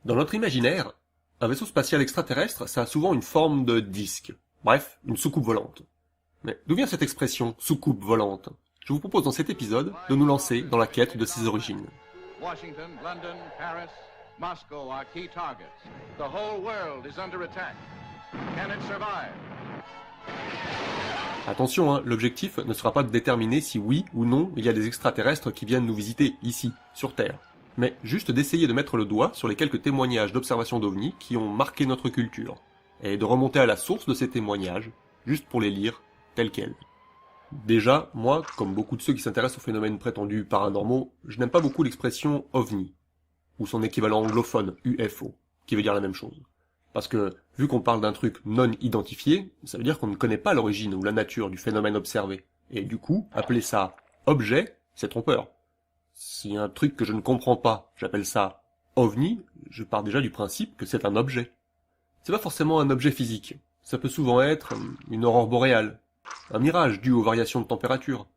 Dans notre imaginaire, un vaisseau spatial extraterrestre, ça a souvent une forme de disque. Bref, une soucoupe volante. Mais d'où vient cette expression soucoupe volante? Je vous propose dans cet épisode de nous lancer dans la quête de ses origines. Washington, London, Paris, Moscow are key targets. The whole world is under attack. Can it survive? Attention, l'objectif ne sera pas de déterminer si oui ou non il y a des extraterrestres qui viennent nous visiter ici, sur Terre, mais juste d'essayer de mettre le doigt sur les quelques témoignages d'observation d'OVNI qui ont marqué notre culture, et de remonter à la source de ces témoignages, juste pour les lire tels quels. Déjà, moi, comme beaucoup de ceux qui s'intéressent aux phénomènes prétendus paranormaux, je n'aime pas beaucoup l'expression OVNI, ou son équivalent anglophone UFO, qui veut dire la même chose. Parce que, vu qu'on parle d'un truc non identifié, ça veut dire qu'on ne connaît pas l'origine ou la nature du phénomène observé. Et du coup, appeler ça objet, c'est trompeur. Si un truc que je ne comprends pas, j'appelle ça OVNI, je pars déjà du principe que c'est un objet. C'est pas forcément un objet physique. Ça peut souvent être une aurore boréale, un mirage dû aux variations de température,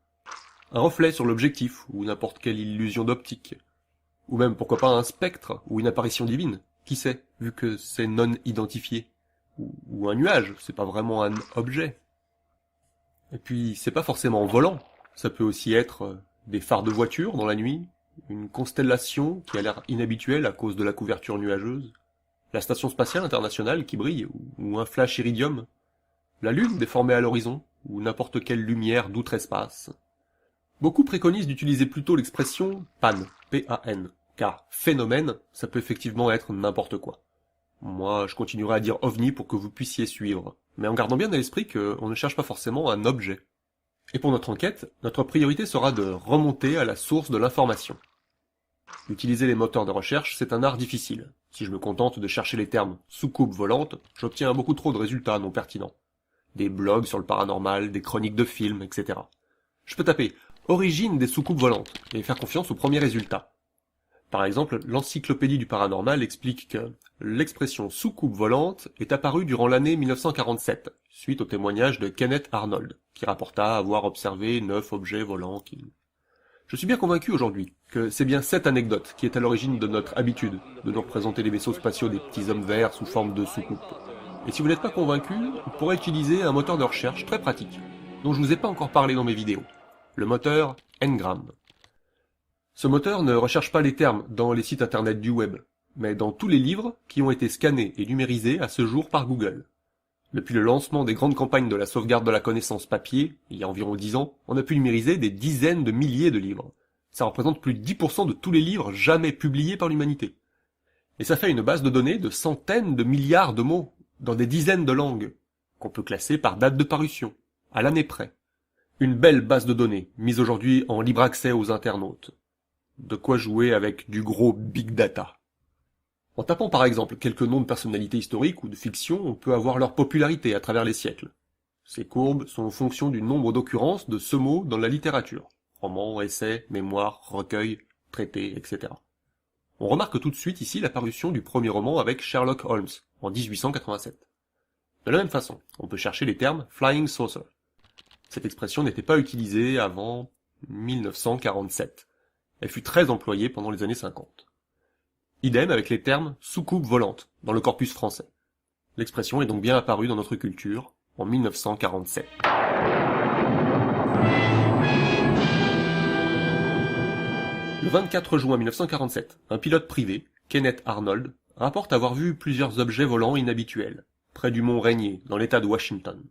un reflet sur l'objectif ou n'importe quelle illusion d'optique, ou même pourquoi pas un spectre ou une apparition divine. Qui sait, vu que c'est non identifié. Ou un nuage, c'est pas vraiment un objet. Et puis, c'est pas forcément volant. Ça peut aussi être des phares de voiture dans la nuit, une constellation qui a l'air inhabituelle à cause de la couverture nuageuse, la station spatiale internationale qui brille, ou un flash iridium, la lune déformée à l'horizon, ou n'importe quelle lumière d'outre-espace. Beaucoup préconisent d'utiliser plutôt l'expression PAN, P-A-N. Car phénomène, ça peut effectivement être n'importe quoi. Moi, je continuerai à dire OVNI pour que vous puissiez suivre, mais en gardant bien à l'esprit qu'on ne cherche pas forcément un objet. Et pour notre enquête, notre priorité sera de remonter à la source de l'information. Utiliser les moteurs de recherche, c'est un art difficile. Si je me contente de chercher les termes soucoupe volante, j'obtiens beaucoup trop de résultats non pertinents. Des blogs sur le paranormal, des chroniques de films, etc. Je peux taper origine des soucoupes volantes et faire confiance aux premiers résultats. Par exemple, l'encyclopédie du paranormal explique que l'expression soucoupe volante est apparue durant l'année 1947, suite au témoignage de Kenneth Arnold, qui rapporta avoir observé 9 objets volants qui... Je suis bien convaincu aujourd'hui que c'est bien cette anecdote qui est à l'origine de notre habitude de nous représenter les vaisseaux spatiaux des petits hommes verts sous forme de soucoupe. Et si vous n'êtes pas convaincu, vous pourrez utiliser un moteur de recherche très pratique, dont je vous ai pas encore parlé dans mes vidéos, le moteur Ngram. Ce moteur ne recherche pas les termes dans les sites internet du web, mais dans tous les livres qui ont été scannés et numérisés à ce jour par Google. Depuis le lancement des grandes campagnes de la sauvegarde de la connaissance papier, il y a environ 10 ans, on a pu numériser des dizaines de milliers de livres. Ça représente plus de 10% de tous les livres jamais publiés par l'humanité. Et ça fait une base de données de centaines de milliards de mots, dans des dizaines de langues, qu'on peut classer par date de parution, à l'année près. Une belle base de données, mise aujourd'hui en libre accès aux internautes. De quoi jouer avec du gros big data. En tapant par exemple quelques noms de personnalités historiques ou de fiction, on peut avoir leur popularité à travers les siècles. Ces courbes sont en fonction du nombre d'occurrences de ce mot dans la littérature. Romans, essais, mémoires, recueils, traités, etc. On remarque tout de suite ici l'apparition du premier roman avec Sherlock Holmes, en 1887. De la même façon, on peut chercher les termes flying saucer. Cette expression n'était pas utilisée avant 1947. Elle fut très employée pendant les années 50. Idem avec les termes soucoupe volante dans le corpus français. L'expression est donc bien apparue dans notre culture en 1947. Le 24 juin 1947, un pilote privé, Kenneth Arnold, rapporte avoir vu plusieurs objets volants inhabituels, près du mont Rainier, dans l'état de Washington.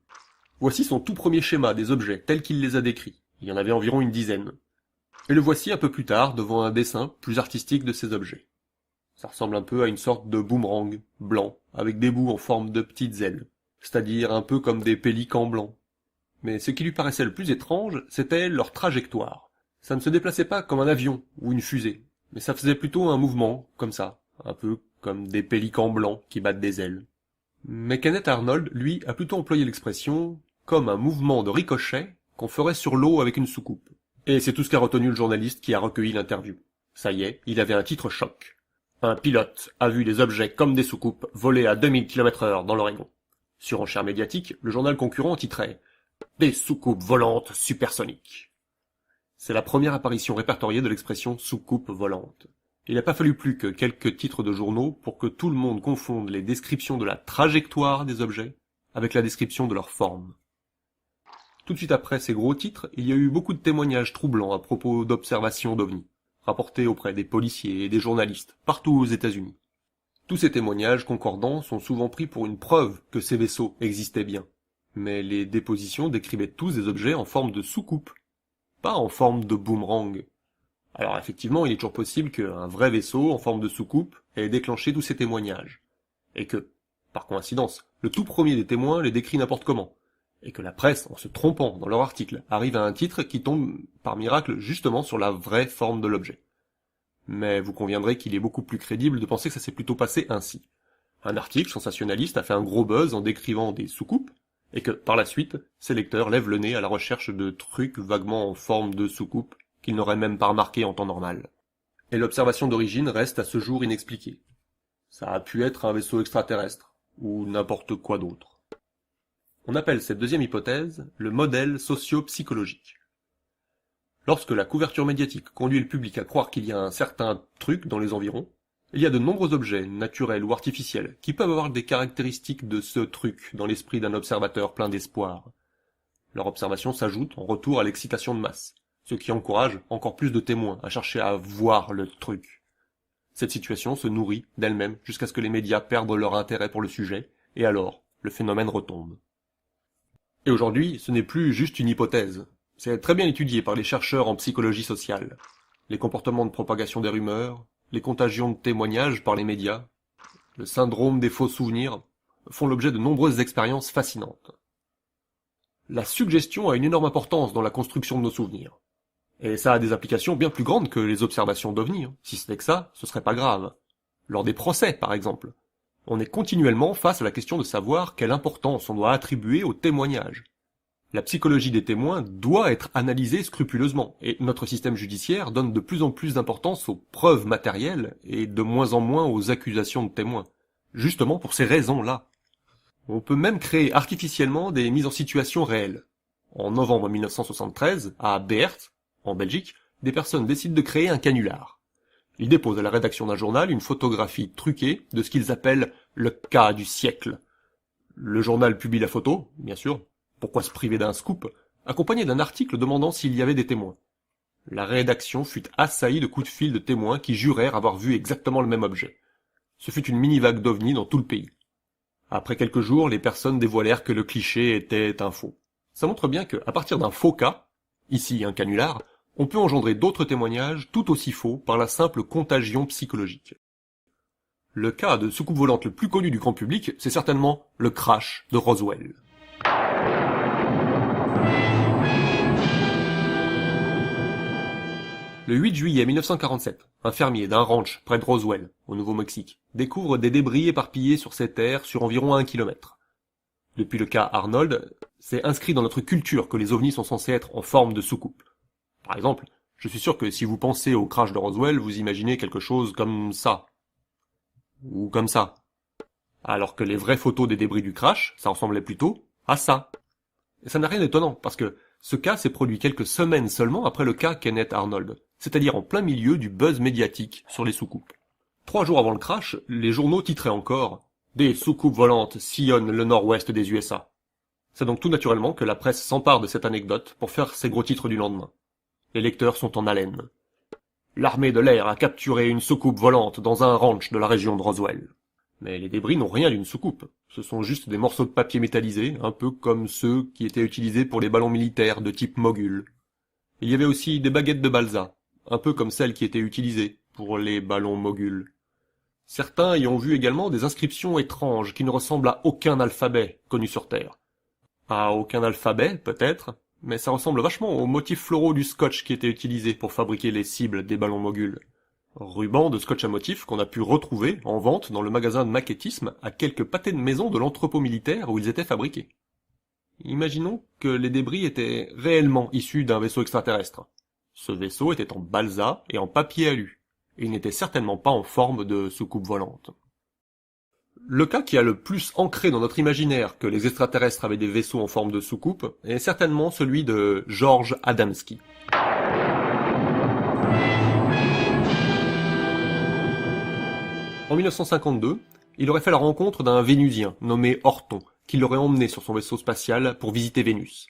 Voici son tout premier schéma des objets tels qu'il les a décrits. Il y en avait environ une dizaine. Et le voici un peu plus tard devant un dessin plus artistique de ces objets. Ça ressemble un peu à une sorte de boomerang blanc, avec des bouts en forme de petites ailes, c'est-à-dire un peu comme des pélicans blancs. Mais ce qui lui paraissait le plus étrange, c'était leur trajectoire. Ça ne se déplaçait pas comme un avion ou une fusée, mais ça faisait plutôt un mouvement, comme ça, un peu comme des pélicans blancs qui battent des ailes. Mais Kenneth Arnold, lui, a plutôt employé l'expression comme un mouvement de ricochet qu'on ferait sur l'eau avec une soucoupe. Et c'est tout ce qu'a retenu le journaliste qui a recueilli l'interview. Ça y est, il avait un titre choc. Un pilote a vu des objets comme des soucoupes voler à 2000 km/h dans l'Oregon. Surenchère médiatique, le journal concurrent titrait « Des soucoupes volantes supersoniques ». C'est la première apparition répertoriée de l'expression soucoupe volante. Il n'a pas fallu plus que quelques titres de journaux pour que tout le monde confonde les descriptions de la trajectoire des objets avec la description de leur forme. Tout de suite après ces gros titres, il y a eu beaucoup de témoignages troublants à propos d'observations d'OVNI, rapportés auprès des policiers et des journalistes, partout aux États-Unis. Tous ces témoignages concordants sont souvent pris pour une preuve que ces vaisseaux existaient bien. Mais les dépositions décrivaient tous des objets en forme de soucoupe, pas en forme de boomerang. Alors effectivement, il est toujours possible qu'un vrai vaisseau en forme de soucoupe ait déclenché tous ces témoignages. Et que, par coïncidence, le tout premier des témoins les décrit n'importe comment. Et que la presse, en se trompant dans leur article, arrive à un titre qui tombe, par miracle, justement sur la vraie forme de l'objet. Mais vous conviendrez qu'il est beaucoup plus crédible de penser que ça s'est plutôt passé ainsi. Un article sensationnaliste a fait un gros buzz en décrivant des soucoupes, et que, par la suite, ses lecteurs lèvent le nez à la recherche de trucs vaguement en forme de soucoupe, qu'ils n'auraient même pas remarqué en temps normal. Et l'observation d'origine reste à ce jour inexpliquée. Ça a pu être un vaisseau extraterrestre, ou n'importe quoi d'autre. On appelle cette deuxième hypothèse le modèle socio-psychologique. Lorsque la couverture médiatique conduit le public à croire qu'il y a un certain truc dans les environs, il y a de nombreux objets, naturels ou artificiels, qui peuvent avoir des caractéristiques de ce truc dans l'esprit d'un observateur plein d'espoir. Leur observation s'ajoute en retour à l'excitation de masse, ce qui encourage encore plus de témoins à chercher à voir le truc. Cette situation se nourrit d'elle-même jusqu'à ce que les médias perdent leur intérêt pour le sujet, et alors, le phénomène retombe. Et aujourd'hui, ce n'est plus juste une hypothèse. C'est très bien étudié par les chercheurs en psychologie sociale. Les comportements de propagation des rumeurs, les contagions de témoignages par les médias, le syndrome des faux souvenirs, font l'objet de nombreuses expériences fascinantes. La suggestion a une énorme importance dans la construction de nos souvenirs. Et ça a des implications bien plus grandes que les observations d'OVNI. Si ce n'est que ça, ce serait pas grave. Lors des procès, par exemple. On est continuellement face à la question de savoir quelle importance on doit attribuer aux témoignages. La psychologie des témoins doit être analysée scrupuleusement, et notre système judiciaire donne de plus en plus d'importance aux preuves matérielles et de moins en moins aux accusations de témoins. Justement pour ces raisons-là. On peut même créer artificiellement des mises en situation réelles. En novembre 1973, à Beert, en Belgique, des personnes décident de créer un canular. Ils déposent à la rédaction d'un journal une photographie truquée de ce qu'ils appellent le cas du siècle. Le journal publie la photo, bien sûr, pourquoi se priver d'un scoop, accompagné d'un article demandant s'il y avait des témoins. La rédaction fut assaillie de coups de fil de témoins qui jurèrent avoir vu exactement le même objet. Ce fut une mini-vague d'OVNI dans tout le pays. Après quelques jours, les personnes dévoilèrent que le cliché était un faux. Ça montre bien qu'à partir d'un faux cas, ici un canular, on peut engendrer d'autres témoignages tout aussi faux par la simple contagion psychologique. Le cas de soucoupe volante le plus connu du grand public, c'est certainement le crash de Roswell. Le 8 juillet 1947, un fermier d'un ranch près de Roswell, au Nouveau-Mexique, découvre des débris éparpillés sur ses terres sur environ 1 kilomètre. Depuis le cas Arnold, c'est inscrit dans notre culture que les ovnis sont censés être en forme de soucoupe. Par exemple, je suis sûr que si vous pensez au crash de Roswell, vous imaginez quelque chose comme ça. Ou comme ça. Alors que les vraies photos des débris du crash, ça ressemblait plutôt à ça. Et ça n'a rien d'étonnant, parce que ce cas s'est produit quelques semaines seulement après le cas Kenneth Arnold, c'est-à-dire en plein milieu du buzz médiatique sur les soucoupes. 3 jours avant le crash, les journaux titraient encore « Des soucoupes volantes sillonnent le nord-ouest des USA ». C'est donc tout naturellement que la presse s'empare de cette anecdote pour faire ses gros titres du lendemain. Les lecteurs sont en haleine. L'armée de l'air a capturé une soucoupe volante dans un ranch de la région de Roswell. Mais les débris n'ont rien d'une soucoupe. Ce sont juste des morceaux de papier métallisés, un peu comme ceux qui étaient utilisés pour les ballons militaires de type Mogul. Il y avait aussi des baguettes de balsa, un peu comme celles qui étaient utilisées pour les ballons Mogul. Certains y ont vu également des inscriptions étranges qui ne ressemblent à aucun alphabet connu sur Terre. À aucun alphabet, peut-être, mais ça ressemble vachement aux motifs floraux du scotch qui était utilisé pour fabriquer les cibles des ballons Mogul. Ruban de scotch à motifs qu'on a pu retrouver en vente dans le magasin de maquettisme à quelques pâtés de maison de l'entrepôt militaire où ils étaient fabriqués. Imaginons que les débris étaient réellement issus d'un vaisseau extraterrestre. Ce vaisseau était en balsa et en papier alu, et il n'était certainement pas en forme de soucoupe volante. Le cas qui a le plus ancré dans notre imaginaire que les extraterrestres avaient des vaisseaux en forme de soucoupe est certainement celui de George Adamski. En 1952, il aurait fait la rencontre d'un Vénusien nommé Orton, qui l'aurait emmené sur son vaisseau spatial pour visiter Vénus.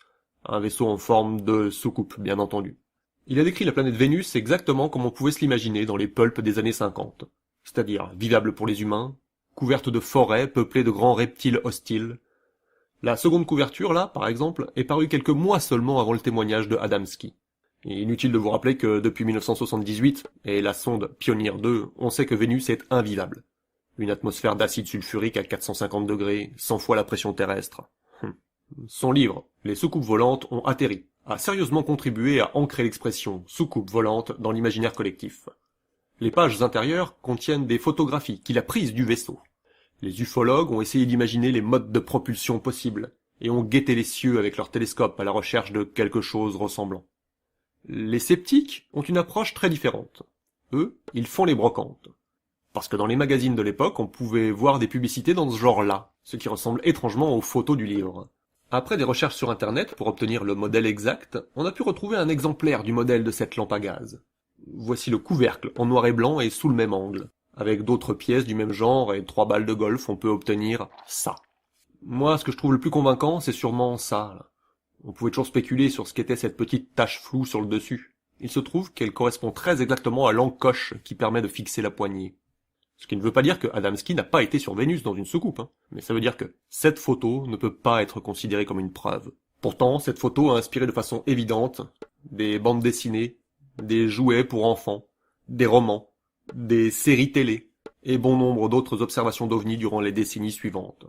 Un vaisseau en forme de soucoupe, bien entendu. Il a décrit la planète Vénus exactement comme on pouvait se l'imaginer dans les pulps des années 50. C'est-à-dire vivable pour les humains, couverte de forêts peuplées de grands reptiles hostiles. La seconde couverture, là, par exemple, est parue quelques mois seulement avant le témoignage de Adamski. Et inutile de vous rappeler que depuis 1978, et la sonde Pioneer 2, on sait que Vénus est invivable. Une atmosphère d'acide sulfurique à 450 degrés, 100 fois la pression terrestre. Son livre, Les soucoupes volantes ont atterri, a sérieusement contribué à ancrer l'expression soucoupe volante dans l'imaginaire collectif. Les pages intérieures contiennent des photographies qu'il a prises du vaisseau. Les ufologues ont essayé d'imaginer les modes de propulsion possibles, et ont guetté les cieux avec leurs télescopes à la recherche de quelque chose ressemblant. Les sceptiques ont une approche très différente. Eux, ils font les brocantes. Parce que dans les magazines de l'époque, on pouvait voir des publicités dans ce genre-là, ce qui ressemble étrangement aux photos du livre. Après des recherches sur internet pour obtenir le modèle exact, on a pu retrouver un exemplaire du modèle de cette lampe à gaz. Voici le couvercle en noir et blanc et sous le même angle. Avec d'autres pièces du même genre et 3 balles de golf, on peut obtenir ça. Moi, ce que je trouve le plus convaincant, c'est sûrement ça, là. On pouvait toujours spéculer sur ce qu'était cette petite tache floue sur le dessus. Il se trouve qu'elle correspond très exactement à l'encoche qui permet de fixer la poignée. Ce qui ne veut pas dire que Adamski n'a pas été sur Vénus dans une soucoupe, mais ça veut dire que cette photo ne peut pas être considérée comme une preuve. Pourtant, cette photo a inspiré de façon évidente des bandes dessinées, des jouets pour enfants, des romans, des séries télé, et bon nombre d'autres observations d'OVNI durant les décennies suivantes.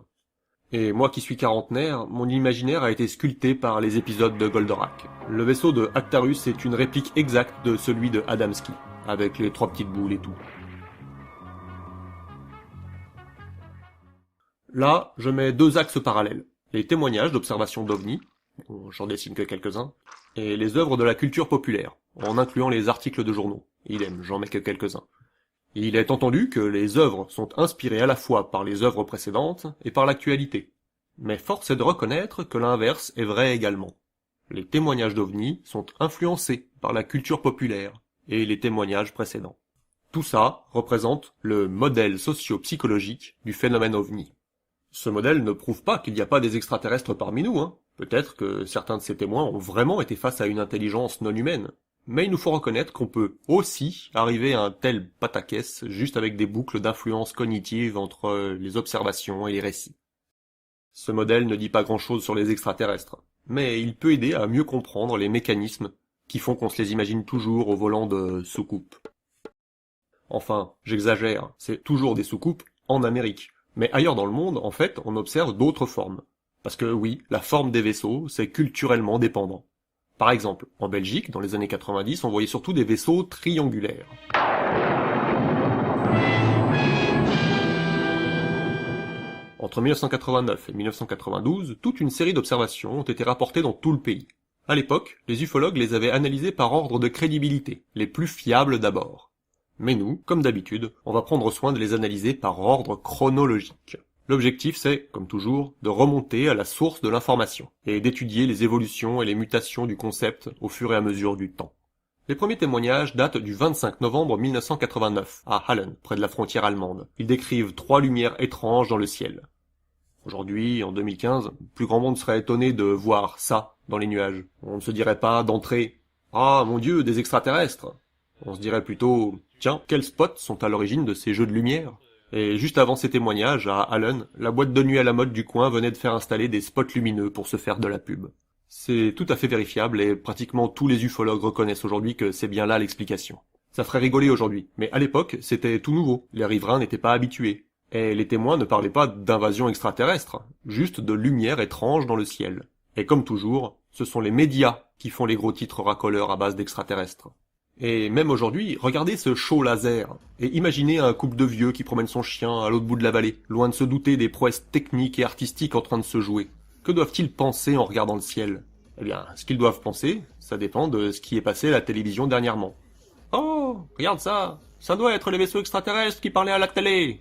Et moi qui suis quarantenaire, mon imaginaire a été sculpté par les épisodes de Goldorak. Le vaisseau de Actarus est une réplique exacte de celui de Adamski, avec les 3 petites boules et tout. Là, je mets 2 axes parallèles. Les témoignages d'observations d'OVNI, j'en dessine que quelques-uns, et les œuvres de la culture populaire, en incluant les articles de journaux. Idem, j'en mets que quelques-uns. Il est entendu que les œuvres sont inspirées à la fois par les œuvres précédentes et par l'actualité. Mais force est de reconnaître que l'inverse est vrai également. Les témoignages d'OVNI sont influencés par la culture populaire et les témoignages précédents. Tout ça représente le modèle socio-psychologique du phénomène OVNI. Ce modèle ne prouve pas qu'il n'y a pas des extraterrestres parmi nous, Peut-être que certains de ces témoins ont vraiment été face à une intelligence non humaine. Mais il nous faut reconnaître qu'on peut aussi arriver à un tel pataquès juste avec des boucles d'influence cognitive entre les observations et les récits. Ce modèle ne dit pas grand-chose sur les extraterrestres, mais il peut aider à mieux comprendre les mécanismes qui font qu'on se les imagine toujours au volant de soucoupes. Enfin, j'exagère, c'est toujours des soucoupes en Amérique. Mais ailleurs dans le monde, en fait, on observe d'autres formes. Parce que oui, la forme des vaisseaux, c'est culturellement dépendant. Par exemple, en Belgique, dans les années 90, on voyait surtout des vaisseaux triangulaires. Entre 1989 et 1992, toute une série d'observations ont été rapportées dans tout le pays. À l'époque, les ufologues les avaient analysées par ordre de crédibilité, les plus fiables d'abord. Mais nous, comme d'habitude, on va prendre soin de les analyser par ordre chronologique. L'objectif c'est, comme toujours, de remonter à la source de l'information, et d'étudier les évolutions et les mutations du concept au fur et à mesure du temps. Les premiers témoignages datent du 25 novembre 1989, à Hallen, près de la frontière allemande. Ils décrivent 3 lumières étranges dans le ciel. Aujourd'hui, en 2015, plus grand monde serait étonné de voir ça dans les nuages. On ne se dirait pas d'entrée « Ah, mon Dieu, des extraterrestres !» On se dirait plutôt « Tiens, quels spots sont à l'origine de ces jeux de lumière ?» Et juste avant ces témoignages, à Hallen, la boîte de nuit à la mode du coin venait de faire installer des spots lumineux pour se faire de la pub. C'est tout à fait vérifiable et pratiquement tous les ufologues reconnaissent aujourd'hui que c'est bien là l'explication. Ça ferait rigoler aujourd'hui, mais à l'époque, c'était tout nouveau. Les riverains n'étaient pas habitués. Et les témoins ne parlaient pas d'invasion extraterrestre, juste de lumière étrange dans le ciel. Et comme toujours, ce sont les médias qui font les gros titres racoleurs à base d'extraterrestres. Et même aujourd'hui, regardez ce show laser, et imaginez un couple de vieux qui promène son chien à l'autre bout de la vallée, loin de se douter des prouesses techniques et artistiques en train de se jouer. Que doivent-ils penser en regardant le ciel? Eh bien, ce qu'ils doivent penser, ça dépend de ce qui est passé à la télévision dernièrement. Oh, regarde ça, ça doit être les vaisseaux extraterrestres qui parlaient à la télé.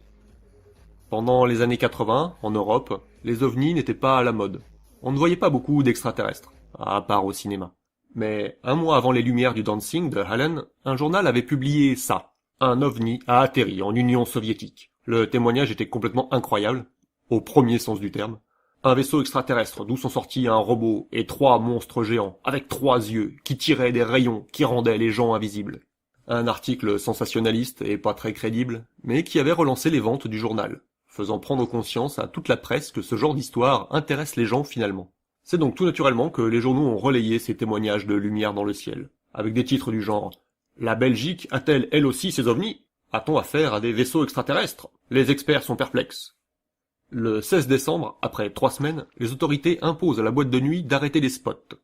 Pendant les années 80, en Europe, les ovnis n'étaient pas à la mode. On ne voyait pas beaucoup d'extraterrestres, à part au cinéma. Mais un mois avant les lumières du dancing de Hallen, un journal avait publié ça. Un ovni a atterri en Union soviétique. Le témoignage était complètement incroyable, au premier sens du terme. Un vaisseau extraterrestre d'où sont sortis un robot et 3 monstres géants, avec 3 yeux, qui tiraient des rayons qui rendaient les gens invisibles. Un article sensationnaliste et pas très crédible, mais qui avait relancé les ventes du journal, faisant prendre conscience à toute la presse que ce genre d'histoire intéresse les gens finalement. C'est donc tout naturellement que les journaux ont relayé ces témoignages de lumière dans le ciel, avec des titres du genre « La Belgique a-t-elle elle aussi ses ovnis ? A-t-on affaire à des vaisseaux extraterrestres ? Les experts sont perplexes. » Le 16 décembre, après 3 semaines, les autorités imposent à la boîte de nuit d'arrêter les spots.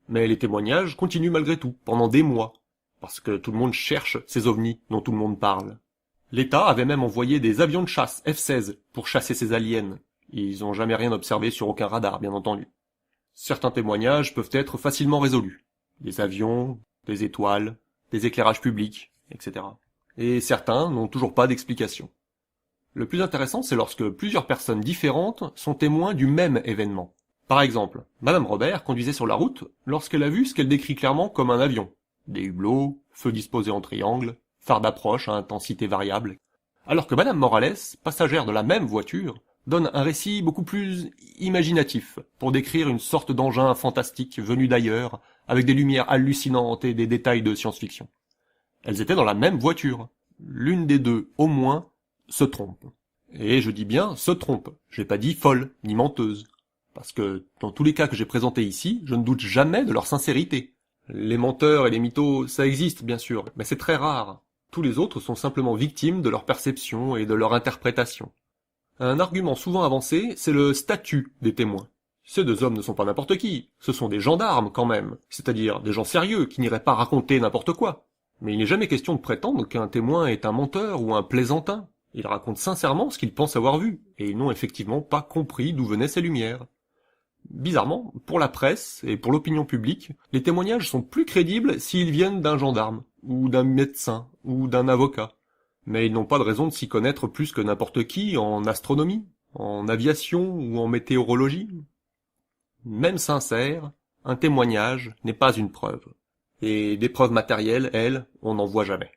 Mais les témoignages continuent malgré tout, pendant des mois, parce que tout le monde cherche ces ovnis dont tout le monde parle. L'État avait même envoyé des avions de chasse F-16 pour chasser ces aliens. Ils n'ont jamais rien observé sur aucun radar, bien entendu. Certains témoignages peuvent être facilement résolus. Des avions, des étoiles, des éclairages publics, etc. Et certains n'ont toujours pas d'explication. Le plus intéressant, c'est lorsque plusieurs personnes différentes sont témoins du même événement. Par exemple, Madame Robert conduisait sur la route lorsqu'elle a vu ce qu'elle décrit clairement comme un avion. Des hublots, feux disposés en triangle, phares d'approche à intensité variable. Alors que Madame Morales, passagère de la même voiture, donne un récit beaucoup plus imaginatif pour décrire une sorte d'engin fantastique venu d'ailleurs, avec des lumières hallucinantes et des détails de science-fiction. Elles étaient dans la même voiture. L'une des deux, au moins, se trompe. Et je dis bien se trompe, j'ai pas dit folle, ni menteuse. Parce que, dans tous les cas que j'ai présentés ici, je ne doute jamais de leur sincérité. Les menteurs et les mythos, ça existe bien sûr, mais c'est très rare. Tous les autres sont simplement victimes de leur perception et de leur interprétation. Un argument souvent avancé, c'est le statut des témoins. Ces 2 hommes ne sont pas n'importe qui, ce sont des gendarmes quand même, c'est-à-dire des gens sérieux qui n'iraient pas raconter n'importe quoi. Mais il n'est jamais question de prétendre qu'un témoin est un menteur ou un plaisantin. Ils racontent sincèrement ce qu'ils pensent avoir vu, et ils n'ont effectivement pas compris d'où venaient ces lumières. Bizarrement, pour la presse et pour l'opinion publique, les témoignages sont plus crédibles s'ils viennent d'un gendarme, ou d'un médecin, ou d'un avocat. Mais ils n'ont pas de raison de s'y connaître plus que n'importe qui en astronomie, en aviation ou en météorologie. Même sincère, un témoignage n'est pas une preuve. Et des preuves matérielles, elles, on n'en voit jamais.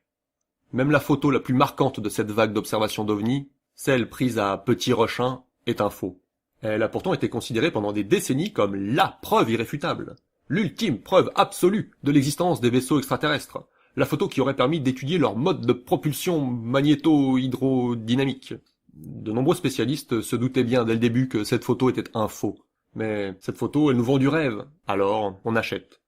Même la photo la plus marquante de cette vague d'observation d'OVNI, celle prise à Petit Rochin, est un faux. Elle a pourtant été considérée pendant des décennies comme LA preuve irréfutable, l'ultime preuve absolue de l'existence des vaisseaux extraterrestres, la photo qui aurait permis d'étudier leur mode de propulsion magnéto-hydrodynamique. De nombreux spécialistes se doutaient bien dès le début que cette photo était un faux. Mais cette photo, elle nous vend du rêve, alors on achète.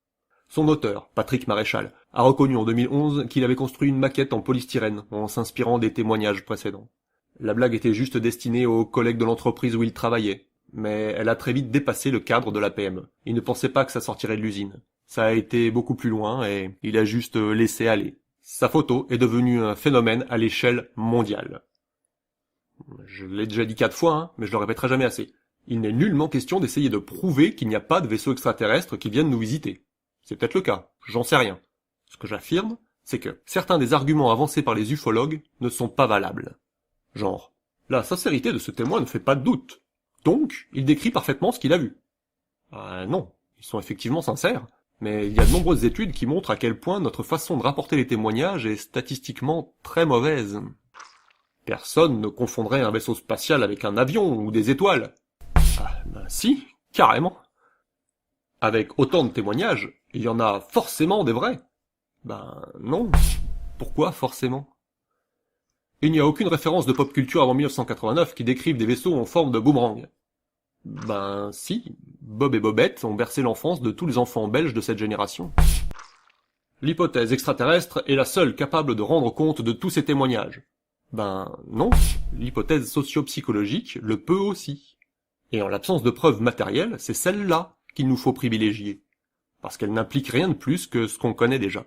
Son auteur, Patrick Maréchal, a reconnu en 2011 qu'il avait construit une maquette en polystyrène en s'inspirant des témoignages précédents. La blague était juste destinée aux collègues de l'entreprise où il travaillait, mais elle a très vite dépassé le cadre de la PME. Il ne pensait pas que ça sortirait de l'usine. Ça a été beaucoup plus loin et il a juste laissé aller. Sa photo est devenue un phénomène à l'échelle mondiale. Je l'ai déjà dit 4 fois, mais je le répéterai jamais assez. Il n'est nullement question d'essayer de prouver qu'il n'y a pas de vaisseaux extraterrestres qui viennent nous visiter. C'est peut-être le cas, j'en sais rien. Ce que j'affirme, c'est que certains des arguments avancés par les ufologues ne sont pas valables. Genre, la sincérité de ce témoin ne fait pas de doute. Donc, il décrit parfaitement ce qu'il a vu. Non, ils sont effectivement sincères, mais il y a de nombreuses études qui montrent à quel point notre façon de rapporter les témoignages est statistiquement très mauvaise. Personne ne confondrait un vaisseau spatial avec un avion ou des étoiles. Si, carrément. Avec autant de témoignages, il y en a forcément des vrais. Non. Pourquoi forcément ? Il n'y a aucune référence de pop culture avant 1989 qui décrive des vaisseaux en forme de boomerang. Si, Bob et Bobette ont bercé l'enfance de tous les enfants belges de cette génération. L'hypothèse extraterrestre est la seule capable de rendre compte de tous ces témoignages. Non, l'hypothèse socio-psychologique le peut aussi. Et en l'absence de preuves matérielles, c'est celle-là qu'il nous faut privilégier. Parce qu'elle n'implique rien de plus que ce qu'on connaît déjà.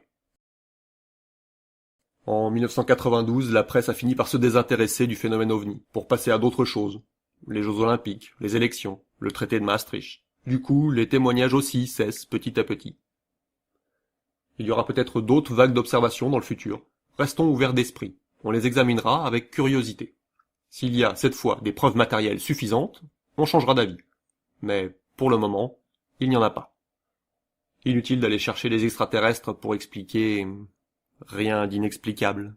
En 1992, la presse a fini par se désintéresser du phénomène OVNI, pour passer à d'autres choses. Les Jeux Olympiques, les élections, le traité de Maastricht. Du coup, les témoignages aussi cessent petit à petit. Il y aura peut-être d'autres vagues d'observation dans le futur. Restons ouverts d'esprit. On les examinera avec curiosité. S'il y a, cette fois, des preuves matérielles suffisantes, on changera d'avis. Mais, pour le moment, il n'y en a pas. Inutile d'aller chercher les extraterrestres pour expliquer rien d'inexplicable.